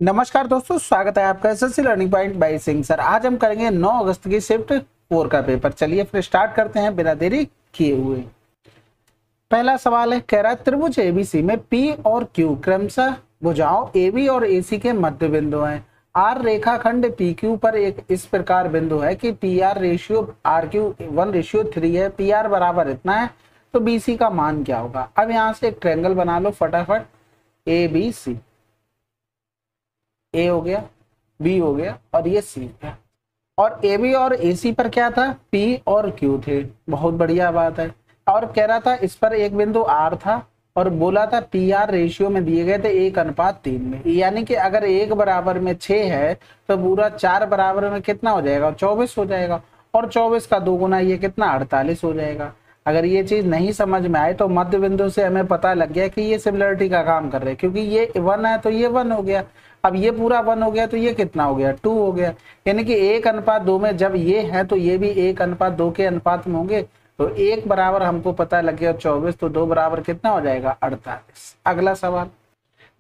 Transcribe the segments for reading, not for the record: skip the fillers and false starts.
नमस्कार दोस्तों, स्वागत है आपका SSC learning point by Singh sir. आज हम करेंगे 9 अगस्त की शिफ्ट 4 का पेपर। चलिए फिर स्टार्ट करते हैं बिना देरी किए हुए। पहला सवाल है, कह रहा है त्रिभुज एबीसी में पी और क्यू क्रमशः भुजाओं एबी और एसी के मध्य बिंदु हैं। आर रेखाखंड पी क्यू पर एक इस प्रकार बिंदु है कि P R ratio R Q 1:3 है। पी आर बराबर इतना है तो बीसी का मान क्या होगा। अब यहाँ से एक ट्रायंगल बना लो फटाफट। ए बी सी, ए हो गया, बी हो गया और ये सी है। और ए बी और ए सी पर क्या था, पी और क्यू थे। बहुत बढ़िया बात है। और कह रहा था इस पर एक बिंदु आर था और बोला था पी आर रेशियो में दिए गए थे 1:3 में। यानी कि अगर 1 बराबर में 6 है तो पूरा 4 बराबर में कितना हो जाएगा, 24 हो जाएगा। और 24 का 2 गुना ये कितना, 48 हो जाएगा। अगर ये चीज नहीं समझ में आए तो मध्य बिंदु से हमें पता लग गया कि ये सिमिलरिटी का काम कर रहे हैं, क्योंकि ये 1 है तो ये 1 हो गया। अब ये पूरा 1 हो गया तो ये कितना हो गया, 2 हो गया। यानी कि 1:2 में जब ये है तो ये भी 1:2 के अनुपात में होंगे। तो 1 बराबर हमको पता लग गया 24, तो 2 बराबर कितना हो जाएगा, 48। अगला सवाल,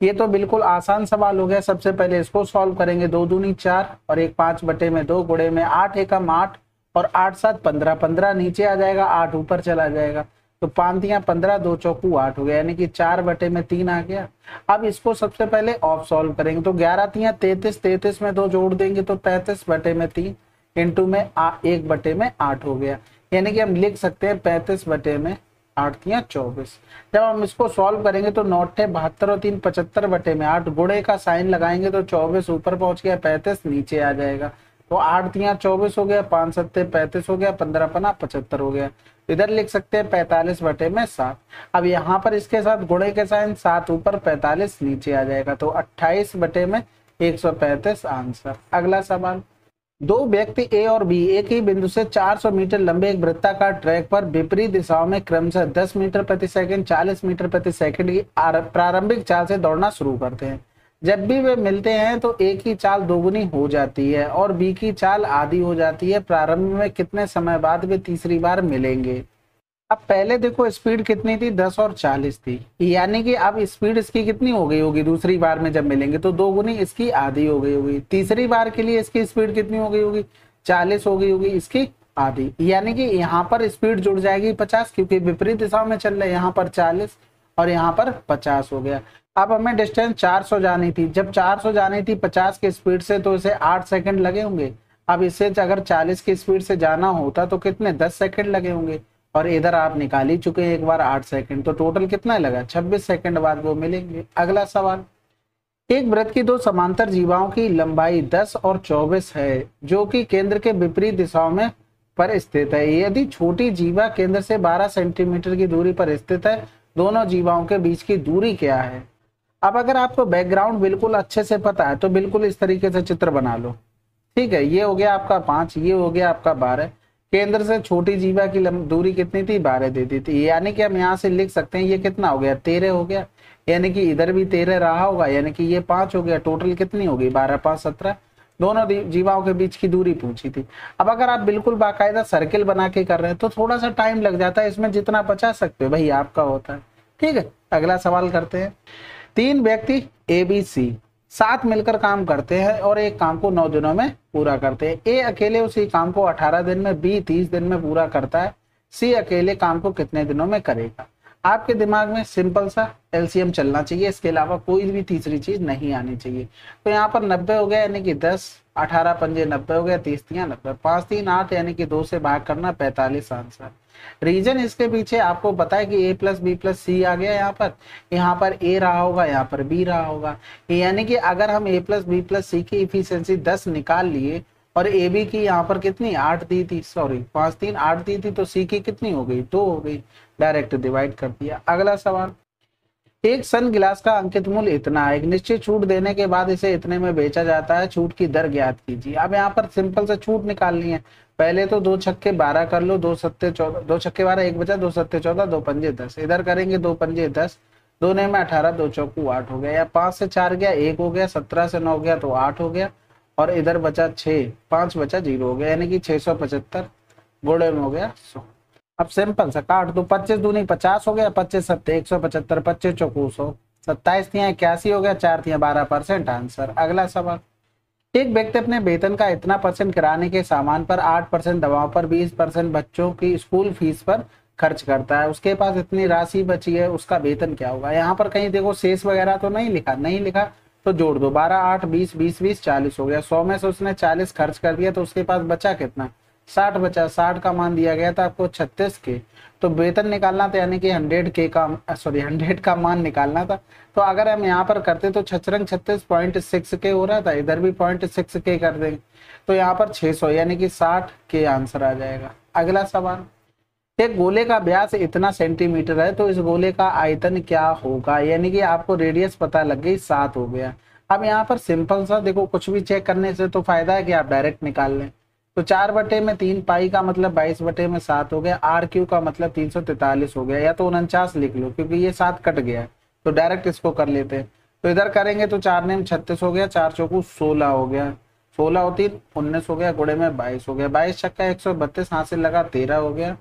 ये तो बिल्कुल आसान सवाल हो गया। सबसे पहले इसको सॉल्व करेंगे। 2 दूनी 4 और 1 5/2 गुणे में 8 एकम 8 और 8 7 15, 15 नीचे आ जाएगा, 8 ऊपर चला जाएगा। तो 5 तियां 15, 2 चौकू 8 हो गया, यानी कि 4/3 आ गया। अब इसको सबसे पहले ऑफ सॉल्व करेंगे तो 11 तियां 33, 33 में 2 जोड़ देंगे तो 35/3 इंटू में 1/8 हो गया। यानी कि हम लिख सकते हैं 35/8 तियां 24। जब हम इसको सॉल्व करेंगे तो 9 72 और 3 75/8 गुणे का साइन लगाएंगे तो 24 ऊपर पहुंच गया, 35 नीचे आ जाएगा। तो 8 तियां 24 हो गया, 5 7 35 हो गया, 15 पना 75 हो गया। इधर लिख सकते हैं 45/7। अब यहाँ पर इसके साथ गुणे के साइन, 7 ऊपर 45 नीचे आ जाएगा। तो 28/135 आंसर। अगला सवाल, दो व्यक्ति ए और बी एक ही बिंदु से 400 मीटर लंबे एक वृत्ताकार ट्रैक पर विपरीत दिशाओं में क्रमशः 10 मीटर प्रति सेकंड, 40 मीटर प्रति सेकंड की प्रारंभिक चाल से दौड़ना शुरू करते हैं। जब भी वे मिलते हैं तो ए की चाल दोगुनी हो जाती है और बी की चाल आधी हो जाती है। प्रारंभ में कितने समय बाद वे तीसरी बार मिलेंगे। अब पहले देखो स्पीड कितनी थी, 10 और 40 थी। यानी कि अब स्पीड इसकी कितनी हो गई होगी, दूसरी बार में जब मिलेंगे तो 2 गुनी इसकी आधी हो गई होगी। तीसरी बार के लिए इसकी स्पीड कितनी हो गई होगी, 40 हो गई होगी, इसकी आधी। यानी कि यहाँ पर स्पीड जुड़ जाएगी 50, क्योंकि विपरीत दिशा में चल रहे हैं। यहाँ पर 40 और यहाँ पर 50 हो गया। अब हमें डिस्टेंस 400 जानी थी। जब 400 जानी थी 50 की स्पीड से तो इसे 8 सेकंड लगे होंगे। अब इससे अगर 40 की स्पीड से जाना होता तो कितने, 10 सेकंड लगे होंगे। और इधर आप निकाल ही चुके हैं एक बार 8 सेकंड, तो टोटल कितना लगा, 26 सेकंड बाद वो मिलेंगे। अगला सवाल, एक वृत्त की 2 समांतर जीवाओं की लंबाई 10 और 24 है जो कि केंद्र के विपरीत दिशाओं में पर स्थित है। यदि छोटी जीवा केंद्र से 12 सेंटीमीटर की दूरी पर स्थित है, दोनों जीवाओं के बीच की दूरी क्या है। अब अगर आपको बैकग्राउंड बिल्कुल अच्छे से पता है तो बिल्कुल इस तरीके से चित्र बना लो। ठीक है, ये हो गया आपका 5, ये हो गया आपका 12। केंद्र से छोटी जीवा की दूरी कितनी थी, 12 दे दी थी। यानी कि हम यहाँ से लिख सकते हैं ये कितना हो गया, 13 हो गया। यानी कि इधर भी 13 रहा होगा, यानी कि ये 5 हो गया। टोटल कितनी होगी, 12 5 17। दोनों जीवाओं के बीच की दूरी पूछी थी। अब अगर आप बिल्कुल बाकायदा सर्किल बना के कर रहे हैं तो थोड़ा सा टाइम लग जाता है, इसमें जितना बचा सकते हो भाई आपका होता है। ठीक है, अगला सवाल करते हैं। 3 व्यक्ति ए बी सी साथ मिलकर काम करते हैं और एक काम को 9 दिनों में पूरा करते हैं। ए अकेले उसी काम को 18 दिन में, बी 30 दिन में पूरा करता है, सी अकेले काम को कितने दिनों में करेगा। आपके दिमाग में सिंपल सा एलसीएम चलना चाहिए, इसके अलावा कोई भी तीसरी चीज नहीं आनी चाहिए। तो यहाँ पर 90 हो गया, यानी कि 10, 18 पंजे 90 हो गया, 30 तियां 90, 5 3 8, यानी कि 2 से भाग करना, 45 आंसर। रीजन इसके पीछे आपको पता है कि a प्लस बी प्लस सी आ गया। यहाँ पर a रहा होगा, यहाँ पर b रहा होगा। यानी कि अगर हम a प्लस बी प्लस सी की इफिशियंसी 10 निकाल लिए और ए बी की यहाँ पर कितनी 8 दी थी, सॉरी 5 3 8 दी थी, तो सी की कितनी हो गई, 2 हो गई। डायरेक्ट डिवाइड कर दिया। अगला सवाल, एक सन गिलास का अंकित मूल्य इतना है, एक निश्चित छूट देने के बाद इसे इतने में बेचा जाता है, छूट की दर ज्ञात कीजिए। अब यहाँ पर सिंपल से छूट निकालनी है। पहले तो 2 छक्के 12 कर लो, 2 सत्ते 14, 2 छक्के 12, 1 बचा, 2 सत्ते 14, 2 पंजे 10। इधर करेंगे 2 पंजे 10, 2 ने में 18, 2 चौकू 8 हो गया। या 5 से 4 गया 1 हो गया, 17 से 9 गया तो 8 हो गया। और इधर बचा 6, 5 बचा 0 हो गया, यानी कि 675 गुणे में हो गया 100। अब सिंपल सा काट दो, 25 दूनी 50 हो गया, 25 सत्ते 175, 25 चौकू 100, 27 तिया 81 हो गया, 4 तिया 12%। आंसर। अगला सवाल, एक व्यक्ति अपने वेतन का इतना परसेंट किराने के सामान पर, 8% दवाओं पर, 20% बच्चों की स्कूल फीस पर खर्च करता है, उसके पास इतनी राशि बची है, उसका वेतन क्या होगा। यहाँ पर कहीं देखो शेष वगैरह तो नहीं लिखा, नहीं लिखा तो जोड़ दो, 12 8 20 20 20 40 हो गया। 100 में से उसने 40 खर्च कर दिया तो उसके पास बचा कितना, 60 बचा। 60 का मान दिया गया था आपको 36 के, तो वेतन निकालना था, यानी कि 100 का मान निकालना था। तो अगर हम यहाँ पर करते तो 36.6 के हो रहा था, इधर भी 0.6 के कर देंगे तो यहाँ पर 600 यानी कि 60 के आंसर आ जाएगा। अगला सवाल, एक गोले का व्यास इतना सेंटीमीटर है तो इस गोले का आयतन क्या होगा, यानी कि आपको रेडियस पता लग गई, 7 हो गया। अब यहाँ पर सिंपल सा देखो, कुछ भी चेक करने से तो फायदा है कि आप डायरेक्ट निकाल लें। तो 4/3 पाई का मतलब 22/7 हो गया, आर क्यू का मतलब 343 हो गया, या तो 49 लिख लो क्योंकि ये 7 कट गया तो डायरेक्ट इसको कर लेते हैं। तो इधर करेंगे तो 4 नेम 36 हो गया, 4 चौकू 16 हो गया, 16 होती 19 हो गया, गुणे में 22 हो गया, 22 छक्का 132 हासिल लगा 13 हो गया,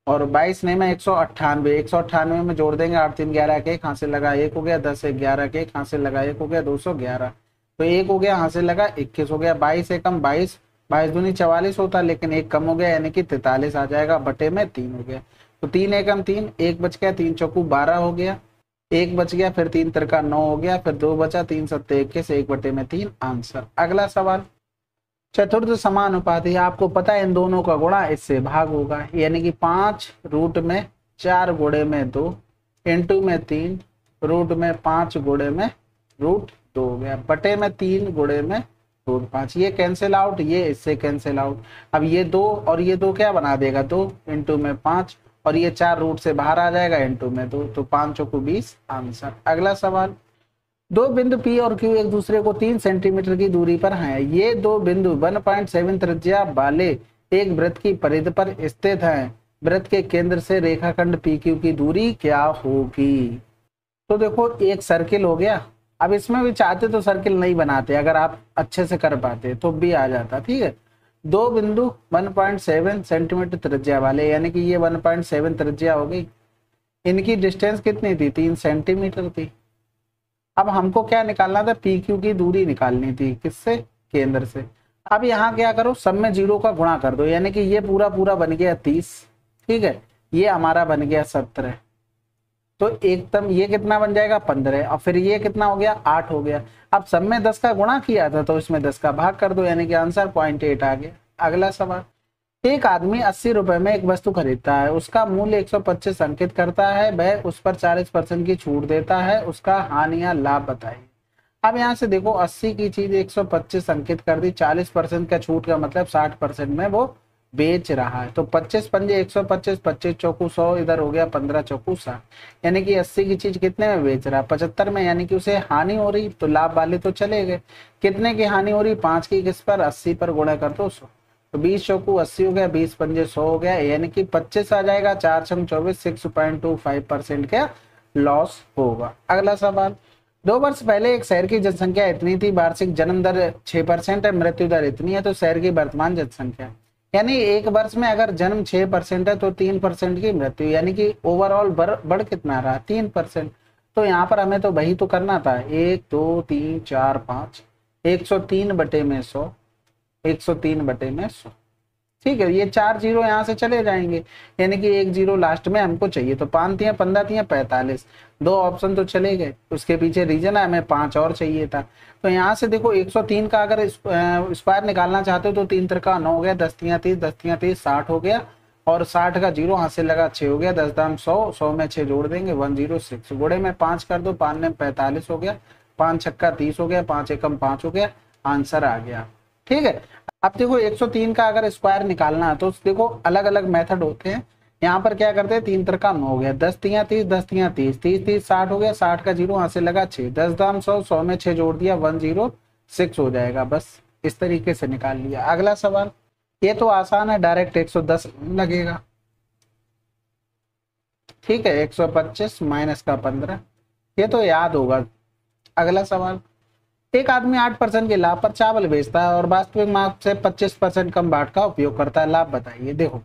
और 22 नहीं में 198, 198 में जोड़ देंगे 8 3 11 के 1 हासिल लगा 1 हो गया, 10 1 11 के 1 हासिल लगा 1 हो गया, 211, तो 1 हो गया हासिल लगा 21 हो गया। 22 एकम 22, 22 दूनी 44 होता, लेकिन 1 कम हो गया यानी कि 43 आ जाएगा, बटे में 3 हो गया। तो 3 एकम 3, 1 बच गया, 3 चौकू 12 हो गया, 1 बच गया, फिर 3 तिरका 9 हो गया, फिर 2 बचा, 3 सत्ते 21, 1 बटे में 3 आंसर। अगला सवाल, चतुर्थ समानुपाती, आपको पता है इन दोनों का गुणा इससे भाग होगा, यानी कि 5 रूट में 4 गुणे में 2 इंटू में 3 रूट में 5 गुणे में रूट 2 हो गया, बटे में 3 गुणे में रूट 5। ये कैंसिल आउट, ये इससे कैंसिल आउट। अब ये 2 और ये 2 क्या बना देगा, 2 इंटू में 5, और ये 4 रूट से बाहर आ जाएगा, इंटू में 2, तो 5 चौकू 20 आंसर। अगला सवाल, दो बिंदु P और Q एक दूसरे को 3 सेंटीमीटर की दूरी पर हैं। ये दो बिंदु 1.7 त्रिज्या वाले एक वृत्त की परिधि पर स्थित हैं। वृत्त के केंद्र से रेखाखंड PQ की दूरी क्या होगी। तो देखो एक सर्किल हो गया, अब इसमें भी चाहते तो सर्किल नहीं बनाते, अगर आप अच्छे से कर पाते तो भी आ जाता, ठीक है। दो बिंदु 1.7 सेंटीमीटर त्रिज्या वाले, यानी कि ये 1.7 त्रिज्या हो गई, इनकी डिस्टेंस कितनी थी, 3 सेंटीमीटर थी। अब हमको क्या निकालना था, पी क्यू की दूरी निकालनी थी, किससे, केंद्र से। अब यहाँ क्या करो, सब में 0 का गुणा कर दो, यानी कि ये पूरा पूरा बन गया 30, ठीक है, ये हमारा बन गया 17, तो एकदम ये कितना बन जाएगा 15, और फिर ये कितना हो गया 8 हो गया। अब सब में 10 का गुणा किया था तो इसमें 10 का भाग कर दो, यानी कि आंसर 0.8 आ गया। अगला सवाल, एक आदमी 80 रुपए में एक वस्तु खरीदता है, उसका मूल्य 125 अंकित करता है, वह उस पर 40% की छूट देता है, उसका हानि या लाभ बताइए। अब यहाँ से देखो 80 की चीज 125 अंकित कर दी, 40% का छूट का मतलब 60% में वो बेच रहा है। तो 25 पंजे 125, 25 चौकू 100, इधर हो गया 15 चौकू 60, यानी कि 80 की चीज कितने में बेच रहा है, 75 में, यानी कि उसे हानि हो रही, तो लाभ वाले तो चले गए। कितने की हानि हो रही, 5 की, किस पर, 80 पर गुणा कर दो 100, तो 20 चौकू 80 हो गया, 20 पंजे 100 हो गया, यानी कि 25 आ जाएगा, 4 छंग 24, 6.25% का लॉस होगा। अगला सवाल, 2 वर्ष पहले एक शहर की जनसंख्या इतनी थी, वार्षिक जन्म दर 6% है, मृत्यु दर इतनी है, तो शहर की वर्तमान जनसंख्या, यानी एक वर्ष में अगर जन्म 6% है तो 3% की मृत्यु, यानी कि ओवरऑल बढ़ कितना रहा, 3%। तो यहाँ पर हमें तो वही तो करना था, 1 2 3 4 5, 103 बटे में 100, 103 बटे में 100, ठीक है। ये 4 जीरो यहाँ से चले जाएंगे, यानी कि 1 जीरो लास्ट में हमको चाहिए, तो 5 तिया 15 तिया 45, 2 ऑप्शन तो चले गए, उसके पीछे रीजन है, हमें 5 और चाहिए था। तो यहाँ से देखो 103 का अगर स्क्वायर निकालना चाहते हो तो 3 तिरका 9 हो गया, 10 तिया 30, 10 तिया 30, 60 हो गया, और 60 का जीरो हाथ से लगा 6 हो गया, 10 दाम 100, 100 में 6 जोड़ देंगे 106, गुणे में 5 कर दो, 5 में 45 हो गया, 5 छक्का 30 हो गया, 5 एकम 5 हो गया, आंसर आ गया, ठीक है। अब देखो 103 का अगर स्क्वायर निकालना है तो देखो अलग अलग मेथड होते हैं। यहाँ पर क्या करते हैं, 3 तिरका 9 हो गया, 10 तिया 30, 10 तिया 30, 30 30 60 हो गया, 60 का जीरो हाथ से लगा 6, 10 दाम 100, 100 में 6 जोड़ दिया 106 हो जाएगा, बस इस तरीके से निकाल लिया। अगला सवाल, ये तो आसान है, डायरेक्ट 110 लगेगा, ठीक है, 125 माइनस का 15, ये तो याद होगा। अगला सवाल, एक आदमी 8% के लाभ पर चावल बेचता है और वास्तविक मांग से 25% कम बाट का उपयोग करता है, लाभ बताइए। देखो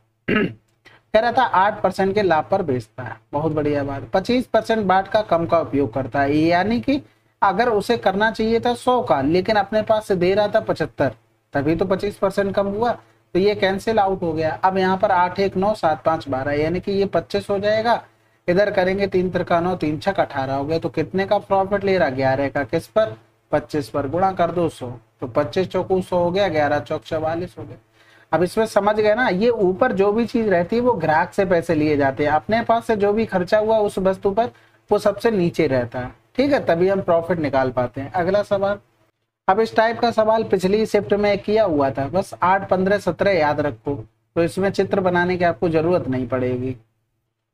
कह रहा था 8% के लाभ पर बेचता है, बहुत बढ़िया बात। 25% बाट का कम का उपयोग करता है, यानी कि अगर उसे करना चाहिए था 100 का, लेकिन अपने पास से दे रहा था 75, तभी तो 25% कम हुआ, तो ये कैंसिल आउट हो गया। अब यहाँ पर 8 1 9 7 5 12, यानी कि ये 25 हो जाएगा। इधर करेंगे 3 त्रिका 9 3 छक 18 हो गया। तो कितने का प्रॉफिट ले रहा, 11 का, किस पर, 25 पर, गुणा कर दो 100, तो 25 चौकू 100 हो गया, 11 चौक 44 हो गया। अब इसमें समझ गए ना, ये ऊपर जो भी चीज रहती है वो ग्राहक से पैसे लिए जाते हैं, अपने पास से जो भी खर्चा हुआ उस वस्तु पर वो सबसे नीचे रहता है, ठीक है, तभी हम प्रॉफिट निकाल पाते हैं। अगला सवाल, अब इस टाइप का सवाल पिछली शिफ्ट में किया हुआ था, बस 8 15 17 याद रखो, तो इसमें चित्र बनाने की आपको जरूरत नहीं पड़ेगी।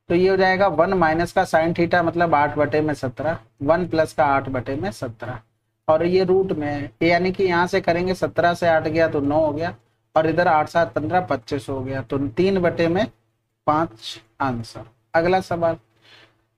तो ये हो जाएगा 1 माइनस का साइन थीटा मतलब 8/17, 1 प्लस का 8/17, और ये रूट में, यानी कि यहाँ से करेंगे 17 से 8 गया तो 9 हो गया, और इधर 8 7 15 25 हो गया, तो 3/5 आंसर। अगला सवाल,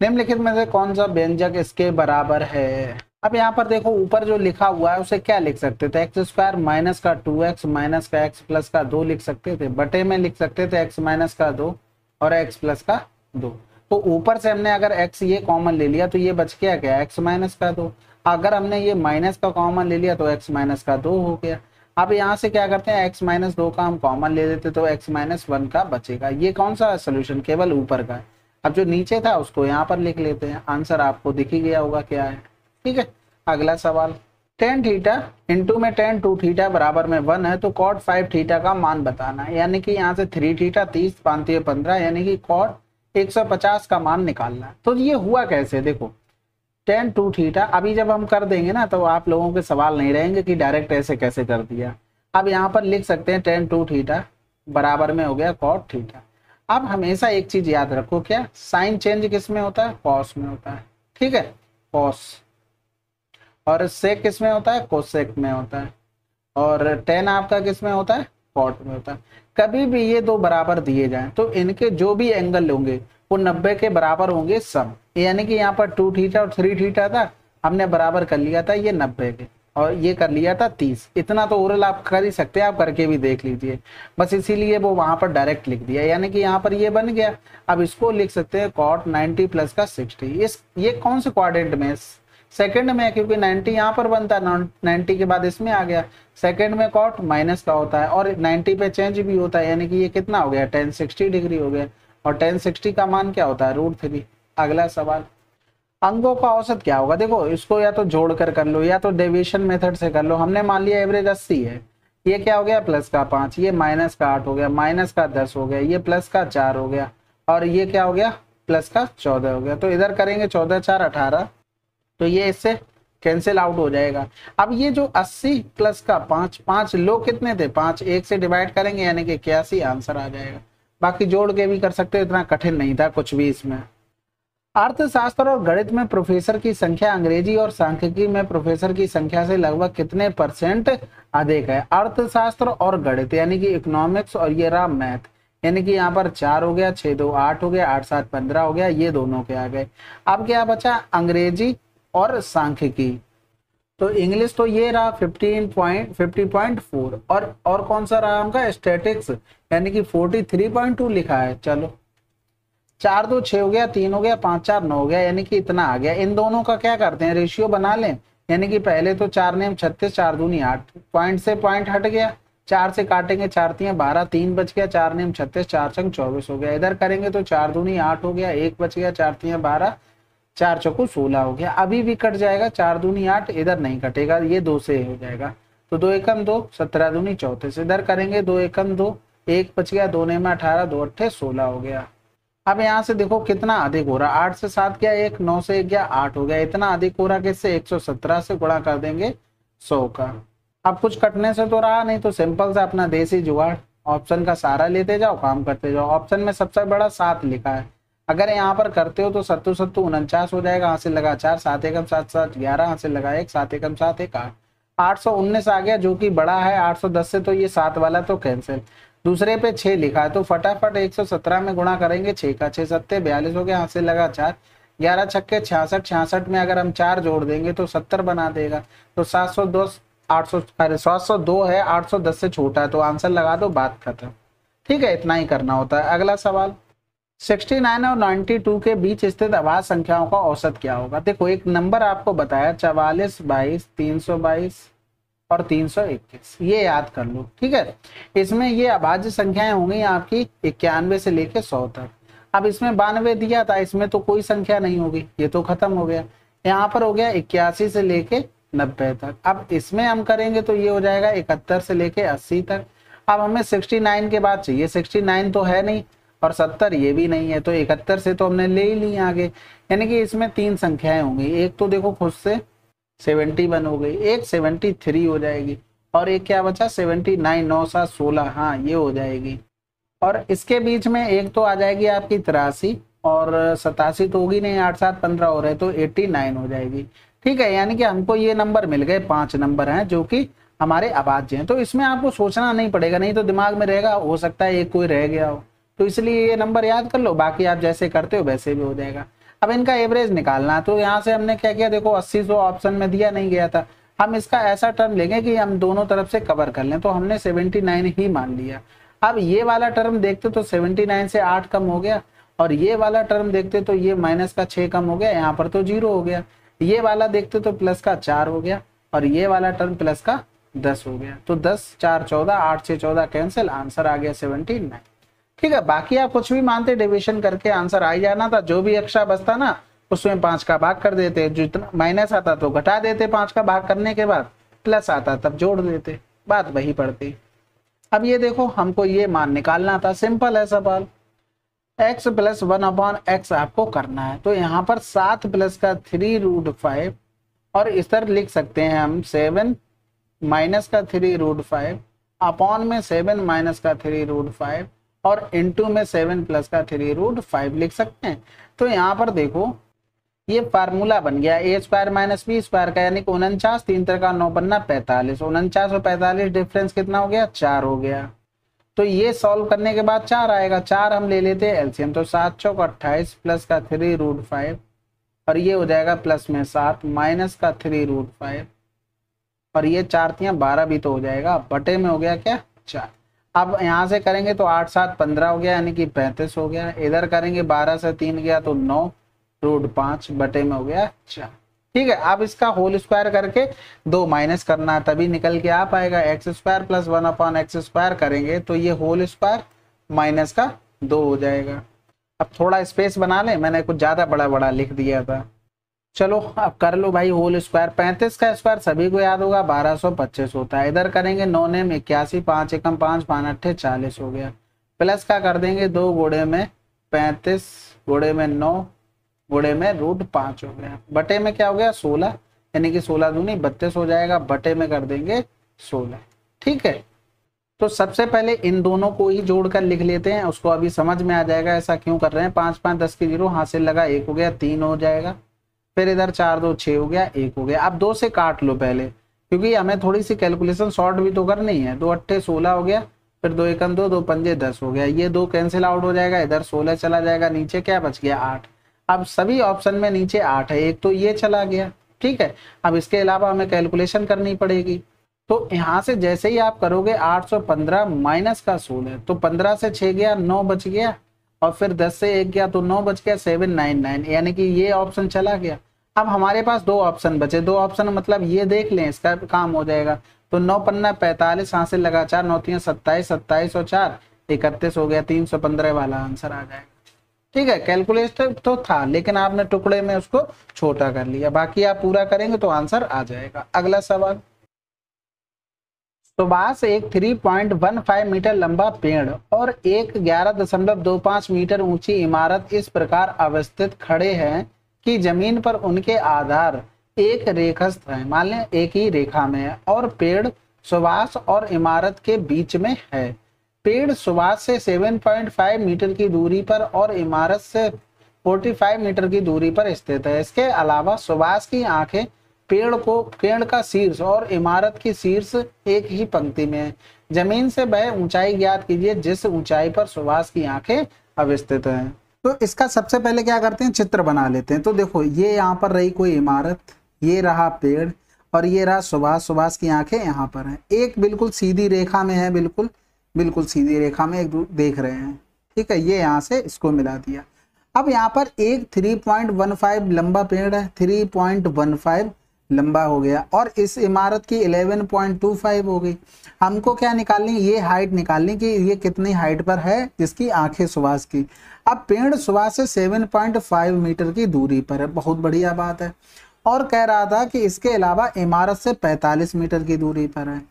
निम्नलिखित में से कौन सा व्यंजक इसके बराबर है। अब यहाँ पर देखो ऊपर जो लिखा हुआ है उसे क्या लिख सकते थे, x² माइनस का 2x माइनस का x प्लस का 2 लिख सकते थे, बटे में लिख सकते थे x माइनस का 2 और x प्लस का 2। तो ऊपर से हमने अगर x ये कॉमन ले लिया तो ये बच गया क्या, x माइनस का 2। अगर हमने ये माइनस का कॉमन ले लिया तो x माइनस का 2 हो गया। अब यहाँ से क्या करते हैं, x माइनस 2 का हम कॉमन ले लेते तो x माइनस 1 का बचेगा। ये कौन सा सोल्यूशन, केवल ऊपर का है। अब जो नीचे था उसको यहाँ पर लिख लेते हैं, आंसर आपको दिख ही गया होगा क्या है, ठीक है। अगला सवाल, tan थीटा इंटू में tan 2 थीटा बराबर में 1 है, तो cot 5 थीटा का मान बताना है, यानी कि यहाँ से 3 थीटा 30 5 15, यानी कि cot 150 का मान निकालना है। तो ये हुआ कैसे, देखो tan 2 थीटा, अभी जब हम कर देंगे ना तो आप लोगों के सवाल नहीं रहेंगे कि डायरेक्ट ऐसे कैसे कर दिया। अब यहाँ पर लिख सकते हैं tan 2 थीटा बराबर में हो गया cot थीटा। अब हमेशा एक चीज याद रखो, क्या, साइन चेंज किस में होता है, कॉस में होता है, ठीक है, कॉस, और सेक किस में होता है, कोसेक में होता है, और टेन आपका किस में होता है, कॉट में होता है। कभी भी ये दो बराबर दिए जाएं तो इनके जो भी एंगल होंगे वो 90 के बराबर होंगे सब, यानी कि यहाँ पर 2 थीटा और 3 थीटा था, हमने बराबर कर लिया था ये 90 के, और ये कर लिया था 30। इतना तो ओरल आप कर ही सकते हैं, आप करके भी देख लीजिए, बस इसीलिए वो वहां पर डायरेक्ट लिख दिया, यानी कि यहाँ पर ये बन गया। अब इसको लिख सकते हैं cot 90 प्लस का 60। ये कौन से क्वाड्रेंट में, सेकंड में, क्योंकि 90 यहाँ पर बनता है, 90 के बाद इसमें आ गया। सेकंड में cot माइनस का होता है और 90 पे चेंज भी होता है, यानी कि ये कितना हो गया, tan 60 डिग्री हो गया, और tan 60 का मान क्या होता है, √3। अगला सवाल, अंकों का औसत क्या होगा। देखो इसको या तो जोड़कर कर लो या तो डेविएशन मेथड से कर लो। हमने मान लिया एवरेज 80 है, ये क्या हो गया, प्लस का 5, ये माइनस का 8 हो गया, माइनस का 10 हो गया, ये प्लस का 4 हो गया, और ये क्या हो गया, प्लस का 14 हो गया। तो इधर करेंगे 14 4 18, तो ये इससे कैंसिल आउट हो जाएगा। अब ये जो 80 प्लस का 5, 5 लोग कितने थे, 5 1 से डिवाइड करेंगे यानी कि 81 आंसर आ जाएगा। बाकी जोड़ के भी कर सकते हो, इतना कठिन नहीं था कुछ भी इसमें। अर्थशास्त्र और गणित में प्रोफेसर की संख्या अंग्रेजी और सांख्यिकी में प्रोफेसर की संख्या से लगभग कितने % अधिक है। अर्थशास्त्र और गणित यानी कि इकोनॉमिक्स, और ये रहा मैथ, यानी कि यहाँ पर 4 हो गया, 6 2 8 हो गया, 8 7 15 हो गया, ये दोनों के आ गए। अब क्या बचा, अंग्रेजी और सांख्यिकी। तो इंग्लिश तो ये रहा 50.4, और कौन सा रहा हमका, स्टैटिक्स, यानी कि 43.2 लिखा है। चलो 4 2 6 हो गया, 3 हो गया, 5 4 9 हो गया, यानी कि इतना आ गया। इन दोनों का क्या करते हैं, रेशियो बना लें, यानी कि पहले तो 4 नेम 36, 4 दूनी 8, पॉइंट से पॉइंट हट गया, 4 से काटेंगे 4 3 12, 3 बच गया, 4 नेम 36, 4 छंग 24 हो गया। इधर करेंगे तो 4 दूनी 8 हो गया, 1 बच गया, 4 3 12, 4 चौको 16 हो गया। अभी भी कट जाएगा, 4 दूनी 8, इधर नहीं कटेगा, ये 2 से हो जाएगा, तो 2 एकम 2, 17 दूनी 34। इधर करेंगे 2 एकम 2, 1 बच गया, 2 नेम 18, 2 अट्ठे 16 हो गया। अब यहाँ से देखो कितना अधिक हो रहा, 8 से 7 गया 1, 9 से 1 गया 8 हो गया, इतना अधिक हो रहा किससे, 117 से गुणा कर देंगे 100 का। अब कुछ कटने से तो रहा नहीं, तो सिंपल सा अपना देसी जुगाड़, ऑप्शन का सहारा लेते जाओ, काम करते जाओ। ऑप्शन में सबसे बड़ा 7 लिखा है, अगर यहाँ पर करते हो तो 7 7 49 हो जाएगा, हाथ से लगा 4, 7 एकम 7 7 11, हाथ से लगा 1, 7 एकम 7 1 8, 819 आ गया जो कि बड़ा है 810 से, तो ये 7 वाला तो कैंसिल। दूसरे पे 6 लिखा है, तो फटाफट 117 में गुणा करेंगे 6 का, 6 7 42 हो गया, हाथ से लगा 4, 11 छक्के 66, 66 में अगर हम 4 जोड़ देंगे तो 70 बना देगा। तो 702 है, 810 से छोटा है, तो आंसर लगा दो, बात खत्म। ठीक है, इतना ही करना होता है। अगला सवाल, 69 और 92 के बीच स्थित अभाज्य संख्याओं का औसत क्या होगा। देखो एक नंबर आपको बताया 44, 22, 322 और 321, ये याद कर लो, ठीक है। इसमें ये अभाज्य संख्याएं होंगी आपकी 91 से लेके 100 तक। अब इसमें 92 दिया था, इसमें तो कोई संख्या नहीं होगी, ये तो खत्म हो गया। यहाँ पर हो गया 81 से लेके 90 तक। अब इसमें हम करेंगे तो ये हो जाएगा 71 से लेके 80 तक। अब हमें 69 के बाद चाहिए, 69 तो है नहीं और 70 ये भी नहीं है, तो 71 से तो हमने ले ही ली आगे। यानी कि इसमें 3 संख्याएं होंगी, एक तो देखो खुद से 71 हो गई, एक 73 हो जाएगी और एक क्या बचा 79, 9 7 16, हाँ ये हो जाएगी। और इसके बीच में एक तो आ जाएगी आपकी 83 और 87 तो होगी नहीं, 8 7 15 हो रहे तो 89 हो जाएगी, ठीक है। यानी कि हमको ये नंबर मिल गए, 5 नंबर हैं जो कि हमारे अभाज्य हैं। तो इसमें आपको सोचना नहीं पड़ेगा, नहीं तो दिमाग में रहेगा, हो सकता है एक कोई रह गया हो, तो इसलिए ये नंबर याद कर लो, बाकी आप जैसे करते हो वैसे भी हो जाएगा। अब इनका एवरेज निकालना है, तो यहाँ से हमने क्या किया, देखो 80 100 ऑप्शन में दिया नहीं गया था, हम इसका ऐसा टर्म लेंगे कि हम दोनों तरफ से कवर कर लें, तो हमने 79 ही मान लिया। अब ये वाला टर्म देखते तो 79 से 8 कम हो गया, और ये वाला टर्म देखते तो ये माइनस का 6 कम हो गया, यहाँ पर तो 0 हो गया। ये वाला देखते तो प्लस का 4 हो गया, और ये वाला टर्म प्लस का 10 हो गया। तो 10 4 14, 8 6 14 कैंसिल, आंसर आ गया 79, ठीक है। बाकी आप कुछ भी मानते डिविजन करके आंसर आ ही जाना था, जो भी एक्स्ट्रा बचता ना उसमें 5 का भाग कर देते, जितना माइनस आता तो घटा देते, 5 का भाग करने के बाद प्लस आता तब जोड़ देते, बात वही पड़ती। अब ये देखो हमको ये मान निकालना था, सिंपल है सवाल, x प्लस 1/x आपको करना है। तो यहाँ पर 7 प्लस का 3√5 और इस तरह लिख सकते हैं हम 7 माइनस का 3√5 अपॉन में 7 माइनस का 3√5 और इंटू में 7 प्लस का 3√5 लिख सकते हैं। तो यहाँ पर देखो ये फार्मूला बन गया a² माइनस b² का, यानी कि 49, 3 3 का 9 बनना 45, 49 और 45 डिफरेंस कितना हो गया 4 हो गया। तो ये सॉल्व करने के बाद 4 आएगा, 4 हम ले लेते हैं एलसीएम, तो 7 चौक 28 प्लस का 3√5 और ये हो जाएगा प्लस में 7 माइनस का 3√5 और ये 4 3 12 भी तो हो जाएगा, बटे में हो गया क्या 4। अब यहाँ से करेंगे तो 8 7 15 हो गया, यानी कि 35 हो गया। इधर करेंगे 12 से 3 गया तो 9√5 बटे में हो गया 4, ठीक है। अब इसका होल स्क्वायर करके 2 माइनस करना है, तभी निकल के आ पाएगा। x² प्लस 1/x² करेंगे तो ये होल स्क्वायर माइनस का 2 हो जाएगा। अब थोड़ा स्पेस बना ले, मैंने कुछ ज्यादा बड़ा बड़ा लिख दिया था। चलो अब कर लो भाई होल स्क्वायर, 35 का स्क्वायर सभी को याद होगा 1225 होता है। इधर करेंगे 9 ने 81, 5 एकम 5 5 8 40 हो गया। प्लस का कर देंगे 2 गुणे में 35 गुणे में 9 गुणे में √5 हो गया, बटे में क्या हो गया 16, यानी कि 16 दूनी 32 हो जाएगा, बटे में कर देंगे 16, ठीक है। तो सबसे पहले इन दोनों को ही जोड़कर लिख लेते हैं, उसको अभी समझ में आ जाएगा ऐसा क्यों कर रहे हैं। 5 5 10 की 0 हासिल लगा, 1 हो गया, 3 हो जाएगा, फिर इधर 4 2 6 हो गया, 1 हो गया। अब 2 से काट लो पहले, क्योंकि हमें थोड़ी सी कैलकुलेशन शॉर्ट भी तो करनी है। 2 8 16 हो गया, फिर 2 एकम 2 2 पंजे 10 हो गया, ये 2 कैंसिल आउट हो जाएगा, इधर 16 चला जाएगा, नीचे क्या बच गया 8। अब सभी ऑप्शन में नीचे 8 है, एक तो ये चला गया, ठीक है। अब इसके अलावा हमें कैलकुलेशन करनी पड़ेगी, तो यहाँ से जैसे ही आप करोगे 815 माइनस का 16, तो 15 से 6 गया 9 बच गया, और फिर 10 से 1 गया तो 9 बच गया, 799, यानी कि ये ऑप्शन चला गया। अब हमारे पास 2 ऑप्शन बचे, 2 ऑप्शन मतलब ये देख लें, इसका काम हो जाएगा। तो 9 पन्ना 45 हासिल लगा 4 9 3 27 27 और 4 31 हो गया, 315 वाला आंसर आ जाएगा, ठीक है। कैलकुलेटर तो था लेकिन आपने टुकड़े में उसको छोटा कर लिया, बाकी आप पूरा करेंगे तो आंसर आ जाएगा। अगला सवाल, सुभाष एक 3.15 मीटर लंबा पेड़ और एक 11.25 मीटर ऊंची इमारत इस प्रकार अवस्थित खड़े हैं कि जमीन पर उनके आधार एक रेखस्थ है, मान लें एक ही रेखा में है, और पेड़ सुभाष और इमारत के बीच में है। पेड़ सुभाष से 7.5 मीटर की दूरी पर और इमारत से 45 मीटर की दूरी पर स्थित है। इसके अलावा सुभाष की आंखें पेड़ का शीर्ष और इमारत की शीर्ष एक ही पंक्ति में है। जमीन से वह ऊंचाई ज्ञात कीजिए जिस ऊंचाई पर सुभाष की आंखें अवस्थित हैं। तो इसका सबसे पहले क्या करते हैं, चित्र बना लेते हैं। तो देखो ये यहाँ पर रही कोई इमारत, ये रहा पेड़ और ये रहा सुभाष की आंखें यहाँ पर है, एक बिल्कुल सीधी रेखा में है, बिल्कुल सीधी रेखा में एक देख रहे हैं, ठीक है, ये यहाँ से इसको मिला दिया। अब यहाँ पर एक 3.15 लंबा पेड़ है, 3.15 लंबा हो गया, और इस इमारत की 11.25 हो गई। हमको क्या निकालनी, ये हाइट निकालनी कि ये कितनी हाइट पर है जिसकी आंखें सुभाष की। अब पेड़ सुभाष से 7.5 मीटर की दूरी पर है, बहुत बढ़िया बात है। और कह रहा था कि इसके अलावा इमारत से 45 मीटर की दूरी पर है।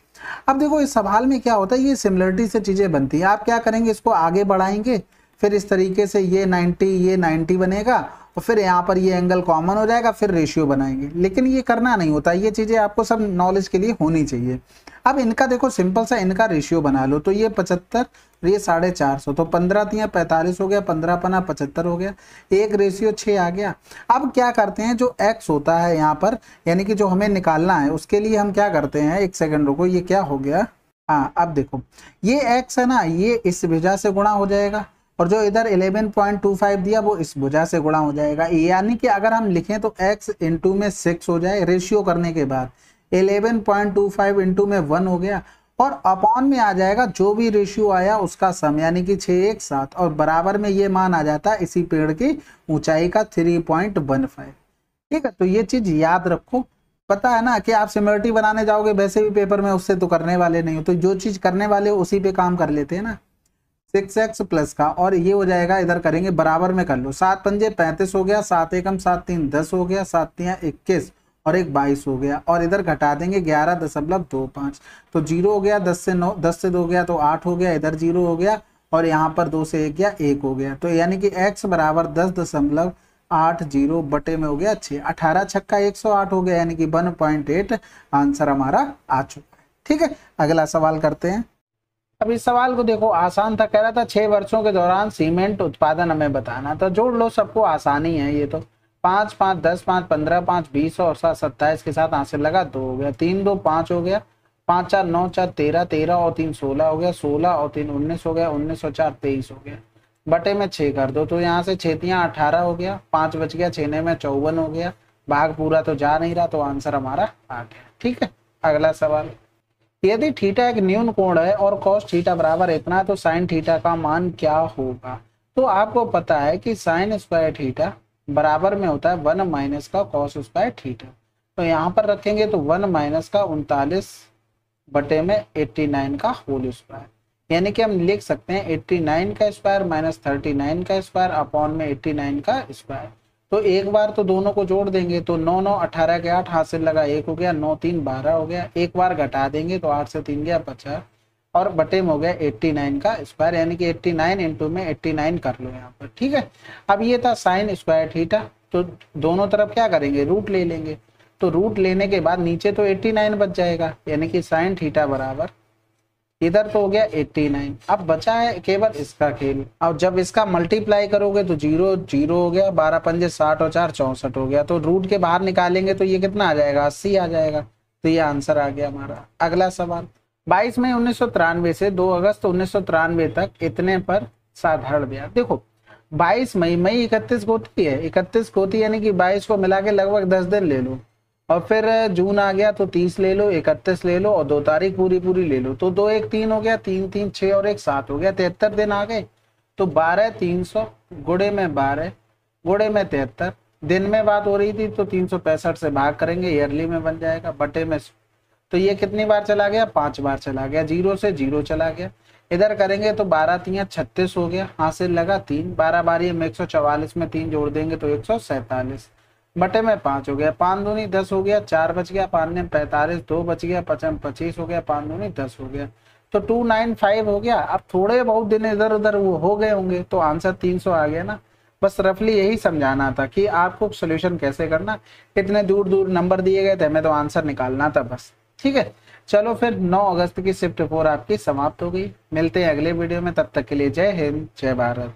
अब देखो इस सवाल में क्या होता है, ये सिमिलरिटी से चीजें बनती है। आप क्या करेंगे, इसको आगे बढ़ाएंगे, फिर इस तरीके से ये 90 बनेगा, और फिर यहाँ पर ये एंगल कॉमन हो जाएगा, फिर रेशियो बनाएंगे। लेकिन ये करना नहीं होता, ये चीजें आपको सब नॉलेज के लिए होनी चाहिए। अब इनका देखो सिंपल सा इनका रेशियो बना लो, तो ये 75, ये 450, तो 15 तियां 45 हो गया, 15 पना 75 हो गया, 1:6 आ गया। अब क्या करते हैं, जो x होता है यहाँ पर, यानी कि जो हमें निकालना है, उसके लिए हम क्या करते हैं, एक सेकंड रुको, ये क्या हो गया, हाँ अब देखो ये x है ना, ये इस भुजा से गुणा हो जाएगा, और जो इधर 11.25 दिया वो इस भुजा से गुणा हो जाएगा। यानी कि अगर हम लिखें तो x इंटू में 6 हो जाए, रेशियो करने के बाद 11.25 इंटू में 1 हो गया, और अपॉन में आ जाएगा जो भी रेशियो आया उसका सम, यानी कि 6 1 7, और बराबर में ये मान आ जाता है इसी पेड़ की ऊंचाई का 3.15। ठीक है, तो ये चीज याद रखो। पता है ना कि आप सिमिलरिटी बनाने जाओगे वैसे भी पेपर में, उससे तो करने वाले नहीं हो, तो जो चीज करने वाले हो उसी पे काम कर लेते हैं ना। 6x प्लस का, और ये हो जाएगा, इधर करेंगे बराबर में कर लो, 7 पंजे 35 हो गया, 7 एकम 7 3 10 हो गया, 7 तियां 21, और एक 22 हो गया, और इधर घटा देंगे 11.25, तो 0 हो गया, 10 से 9, 10 से 2 गया तो 8 हो गया, इधर 0 हो गया, और यहाँ पर 2 से 1 गया 1 हो गया। तो यानी कि x बराबर 10.80 बटे में हो गया 6, 18 छक्का 108 हो गया, यानी कि 1.8 आंसर हमारा आ चुका है। ठीक है, अगला सवाल करते हैं। अब इस सवाल को देखो, आसान था, कह रहा था 6 वर्षों के दौरान सीमेंट उत्पादन हमें बताना, तो जोड़ लो, सबको आसानी है ये तो। 5 5 10 5 15 5 20 और 7 27 के साथ आंसर लगा, 2 हो गया, 3 2 5 हो गया, 5 4 9 4 13 13 और 3 16 हो गया, 16 और 3 19 हो गया, 19 और 4 23 हो गया, बटे में 6 कर दो, तो यहाँ से 6 तियां 18 हो गया, 5 बच गया, 6 में 54 हो गया, भाग पूरा तो जा नहीं रहा, तो आंसर हमारा आ गया। ठीक है, अगला सवाल, यदि थीटा एक न्यून कोण है और कॉस थीटा बराबर इतना है, तो साइन थीटा का मान क्या होगा। तो आपको पता है कि साइन स्क्वायर थीटा बराबर में होता है 1 माइनस का कॉस स्क्वायर थीटा, तो यहाँ पर रखेंगे तो 1 माइनस का 39 बटे में 89 का होल स्क्वायर, यानी कि हम लिख सकते हैं 89 का स्क्वायर माइनस 39 का स्क्वायर अपॉन में 89 का स्क्वायर। तो एक बार तो दोनों को जोड़ देंगे, तो 9 9 18 के 8 हासिल लगा 1 हो गया, 9 3 12 हो गया, एक बार घटा देंगे तो 8 से 3 गया 50, और बटे में हो गया 89 का स्क्वायर, यानी कि 89 इंटू में 89 कर लो यहाँ पर। ठीक है, अब ये था साइन स्क्वायर थीटा, तो दोनों तरफ क्या करेंगे, रूट ले लेंगे, तो रूट लेने के बाद नीचे तो 89 बच जाएगा, यानी कि साइन थीटा बराबर, इधर तो हो गया 89, अब बचा है केवल इसका खेल। अब जब इसका मल्टीप्लाई करोगे तो 0 0 हो गया, 12 पंजे 60 और 4 64 हो गया, तो रूट के बाहर निकालेंगे तो ये कितना आ जाएगा, 80 आ जाएगा, तो ये आंसर आ गया हमारा। अगला सवाल, 22 मई 1993 से 2 अगस्त 1993 तक इतने पर साधारण ब्याज। देखो 22 मई, मई 31 को होती है, 31 को होती है, यानी कि 22 को मिला के लगभग 10 दिन ले लो, और फिर जून आ गया तो 30 ले लो, 31 ले लो, और 2 तारीख पूरी पूरी ले लो, तो 2 1 3 हो गया, 3 3 6 और 1 7 हो गया, 73 दिन आ गए। तो 12 300 गुणे में 12 गुणे में 73, दिन में बात हो रही थी तो 365 से भाग करेंगे, ईयरली में बन जाएगा, बटे में, तो ये कितनी बार चला गया, 5 बार चला गया, 0 से 0 चला गया, इधर करेंगे तो 12 3 36 हो गया, हासिल लगा 3, 12 बार ये 144 में 3 जोड़ देंगे तो 147, बटे में 5 हो गया, 5 दूनी 10 हो गया, 4 बच गया, 5 ने 45, 2 बच गया, 5 25 हो गया, 5 दूनी 10 हो गया, तो 295 हो गया। अब थोड़े बहुत दिन इधर उधर वो हो गए होंगे, तो आंसर 300 आ गया ना। बस रफली यही समझाना था कि आपको सोल्यूशन कैसे करना, इतने दूर दूर नंबर दिए गए थे, हमें तो आंसर निकालना था बस। ठीक है, चलो फिर 9 अगस्त की शिफ्ट 4 आपकी समाप्त हो गई। मिलते हैं अगले वीडियो में, तब तक के लिए जय हिंद जय भारत।